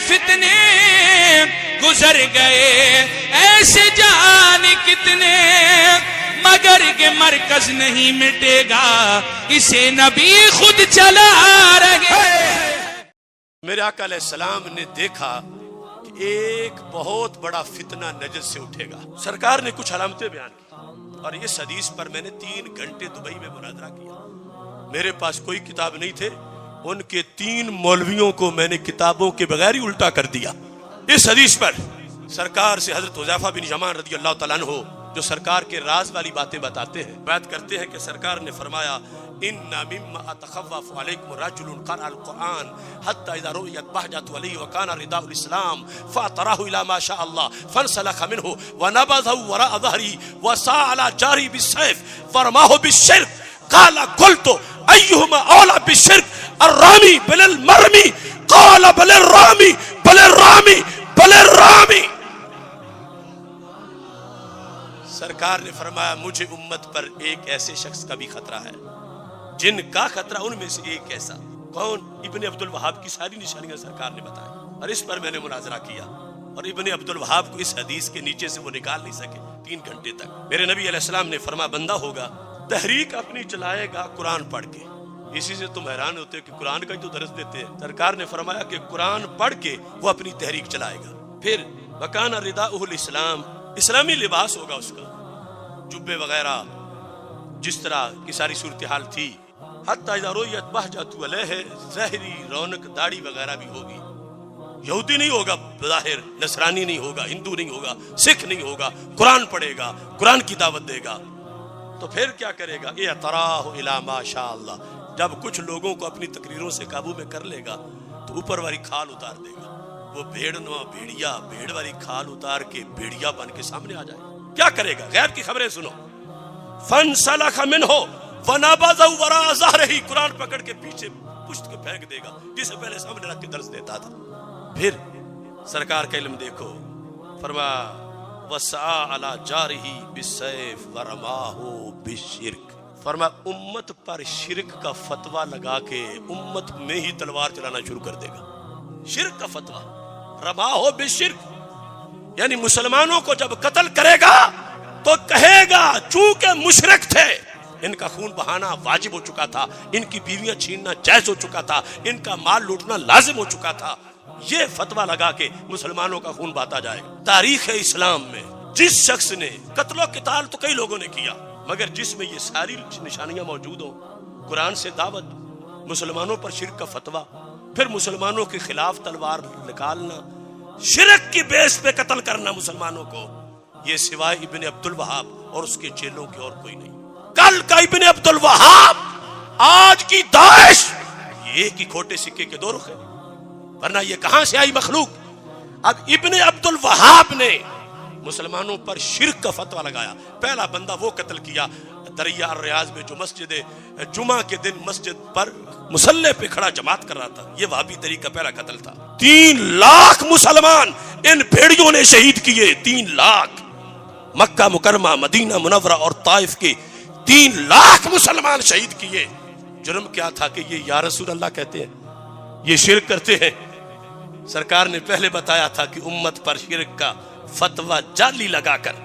فتنے گزر گئے ایسے جان کتنے، مگر کہ مرکز نہیں مٹے گا، اسے نبی خود چلا رہے۔ میرے آقا علیہ السلام نے دیکھا کہ ایک بہت بڑا فتنہ نجد سے اٹھے گا۔ سرکار نے کچھ علامتیں بیان کی اور اس حدیث پر میں نے 3 گھنٹے دبئی میں مناظرہ کیا۔ میرے پاس کوئی کتاب نہیں تھے، ان کے 3 مولویوں کو میں نے کتابوں کے بغیر ہی الٹا کر دیا۔ اس حدیث پر سرکار سے حضرت حذیفہ بن یمان رضی اللہ تعالیٰ عنہ جو سرکار کے راز والی باتیں بتاتے ہیں، بات کرتے ہیں کہ سرکار نے فرمایا ان مما اتخوف علیکم رجل قرأ القرآن حتى اذا رؤيت بهجت علیہ وكان رداء الاسلام فاعتراه الى ما شاء الله فانسلخ منه ونبذه وراء ظهره وسعى على جاره بالسيف فرماه بالشرك قال قلت ايهما اولى بالشرك الرامي بل المرمي قال بل الرامي بل الرامي بل الرامي۔ سرکار نے فرمایا مجھے امت پر ایک ایسے شخص کا بھی خطرہ ہے، جن کا خطرہ ان میں سے ایک ایسا۔ کون؟ ابن عبد الوہاب کی ساری نشانیاں سرکار نے بتائی اور اس پر میں نے مناظرہ کیا، اور ابن عبد الوہاب کو اس حدیث کے نیچے سے وہ نکال نہیں سکے 3 گھنٹے تک۔ میرے نبی علیہ السلام نے فرمایا بندہ ہوگا تحریک اپنی چلائے گا قرآن پڑھ کے۔ اسی سے تم حیران ہوتے کہ قرآن کا ہی تو درس دیتے ہیں۔ سرکار نے فرمایا کہ قرآن پڑھ کے وہ اپنی تحریک چلائے گا۔ پھر وکان رداؤہ الاسلام، اسلامی لباس ہوگا اس کا، جبے وغیرہ جس طرح کی ساری صورتحال تھی۔ حتی اذا رؤیت بہجت علیہ، ظاہری رونق داڑھی وغیرہ بھی ہوگی، یہودی نہیں ہوگا بظاہر، نصرانی نہیں ہوگا، ہندو نہیں ہوگا، سکھ نہیں ہوگا، قرآن پڑھے گا، قرآن کی دعوت دے گا۔ تو پھر کیا کرے گا؟ اعتراہ الی ما شاء اللہ، جب کچھ لوگوں کو اپنی تقریروں سے قابو میں کر لے گا تو اوپر والی کھال اتار دے گا، وہ بھیڑ نما بھیڑیا، بھیڑ والی کھال اتار کے بھیڑیا بن کے سامنے آ جائے۔ کیا کرے گا؟ غیب کی خبریں سنو۔ فانسلخ منہ ونبذہ وراء ظہرہ، قرآن پکڑ کے پیچھے پشت کے پھینک دے گا، جسے پہلے سامنے رکھ کے درس دیتا تھا۔ پھر سرکار کا علم دیکھو، فرمایا وسعى على جاره بالسيف ورماه بالشرك، فرمایا امت پر شرک کا فتویٰ لگا کے امت میں ہی تلوار چلانا شروع کر دے گا۔ شرک کا فتویٰ، رماه بالشرك، یعنی مسلمانوں کو جب قتل کرے گا تو کہے گا چونکہ مشرک تھے، ان کا خون بہانا واجب ہو چکا تھا، ان کی بیویاں چھیننا جائز ہو چکا تھا، ان کا مال لوٹنا لازم ہو چکا تھا، یہ فتویٰ لگا کے مسلمانوں کا خون بہاتا جائے گا۔ تاریخ اسلام میں جس شخص نے قتل و قتال تو کئی لوگوں نے کیا، مگر جس میں یہ ساری نشانیاں موجود ہوں، قرآن سے دعوت، مسلمانوں پر شرک کا فتویٰ، پھر مسلمانوں کے خلاف تلوار نکالنا، شرک کی بیس پہ قتل کرنا مسلمانوں کو، یہ سوائے ابن عبد الوہاب اور اس کے چیلوں کے اور کوئی نہیں۔ کل کا ابن عبد الوہاب، آج کی داعش، یہ ایک ہی کھوٹے سکے کے 2 رخ ہیں، ورنہ یہ کہاں سے آئی مخلوق؟ اب ابن عبد الوہاب نے مسلمانوں پر شرک کا فتویٰ لگایا، پہلا بندہ وہ قتل کیا دریا الریاض میں جو مسجد جمعہ کے دن مسجد پر مصلی پہ کھڑا جماعت کر رہا تھا، یہ وہابی طریقہ کا پہلا قتل تھا۔ 3 لاکھ مسلمان ان بھیڑیوں نے شہید کیے، 3 لاکھ، مکہ مکرمہ، مدینہ منورہ اور طائف کے 3 لاکھ مسلمان شہید کیے۔ جرم کیا تھا کہ یہ یا رسول اللہ کہتے ہیں، یہ شرک کرتے ہیں۔ سرکار نے پہلے بتایا تھا کہ امت پر شرک کا فتویٰ جعلی لگا کر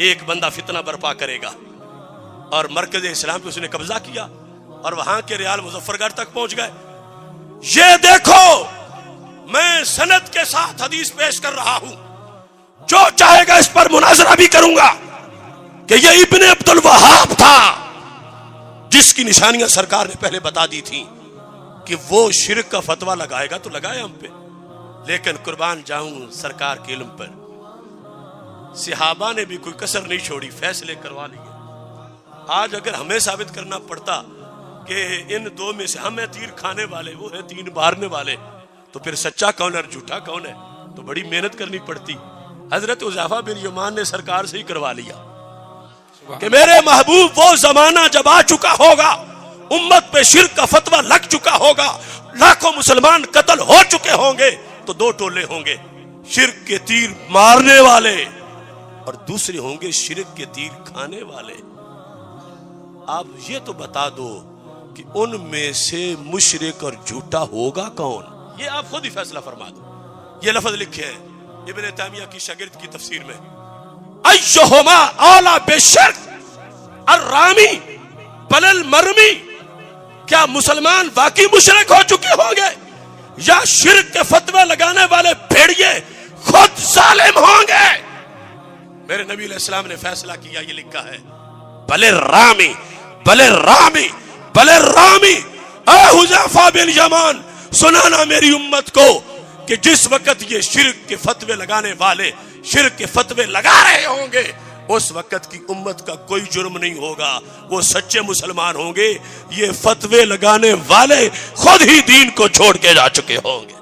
ایک بندہ فتنہ برپا کرے گا، اور مرکز اسلام پہ اس نے قبضہ کیا اور وہاں کے ریال مظفر گڑھ تک پہنچ گئے۔ یہ دیکھو میں سند کے ساتھ حدیث پیش کر رہا ہوں، جو چاہے گا اس پر مناظرہ بھی کروں گا کہ یہ ابن عبد الوہاب تھا جس کی نشانیاں سرکار نے پہلے بتا دی تھی کہ وہ شرک کا فتویٰ لگائے گا تو لگائے ہم پہ، لیکن قربان جاؤں سرکار کے علم پر صحابہ نے بھی کوئی کسر نہیں چھوڑی، فیصلے کروا لیے۔ آج اگر ہمیں ثابت کرنا پڑتا کہ ان 2 میں سے ہم ہیں تیر کھانے والے، وہ ہیں 3 مارنے والے، تو پھر سچا کون ہے اور جھوٹا کون ہے؟ تو بڑی محنت کرنی پڑتی۔ حضرت حذیفہ بن یمان نے سرکار سے ہی کروا لیا کہ میرے محبوب وہ زمانہ جب آ چکا ہوگا، امت پہ شرک کا فتویٰ لگ چکا ہوگا، لاکھوں مسلمان قتل ہو چکے ہوں گے، تو 2 ٹولے ہوں گے، شرک کے تیر مارنے والے اور دوسرے ہوں گے شرک کے تیر کھانے والے۔ آپ یہ تو بتا دو کہ ان میں سے مشرک اور جھوٹا ہوگا کون؟ یہ آپ خود ہی فیصلہ فرما دو۔ یہ لفظ لکھے ہیں ابن تیمیہ کی شاگرد کی تفسیر میں، ایہما اولا بشرک الرامی بل المرمی، کیا مسلمان واقعی مشرک ہو چکے ہوں گے یا شرک کے فتوے لگانے والے بھیڑیے خود ظالم ہوں گے؟ میرے نبی علیہ السلام نے فیصلہ کیا، یہ لکھا ہے بل الرامی بل الرامی بل الرامی۔ اے حذیفہ بن یمان، سنانا میری امت کو کہ جس وقت یہ شرک کے فتوے لگانے والے شرک کے فتوے لگا رہے ہوں گے اس وقت کی امت کا کوئی جرم نہیں ہوگا، وہ سچے مسلمان ہوں گے۔ یہ فتوے لگانے والے خود ہی دین کو چھوڑ کے جا چکے ہوں گے۔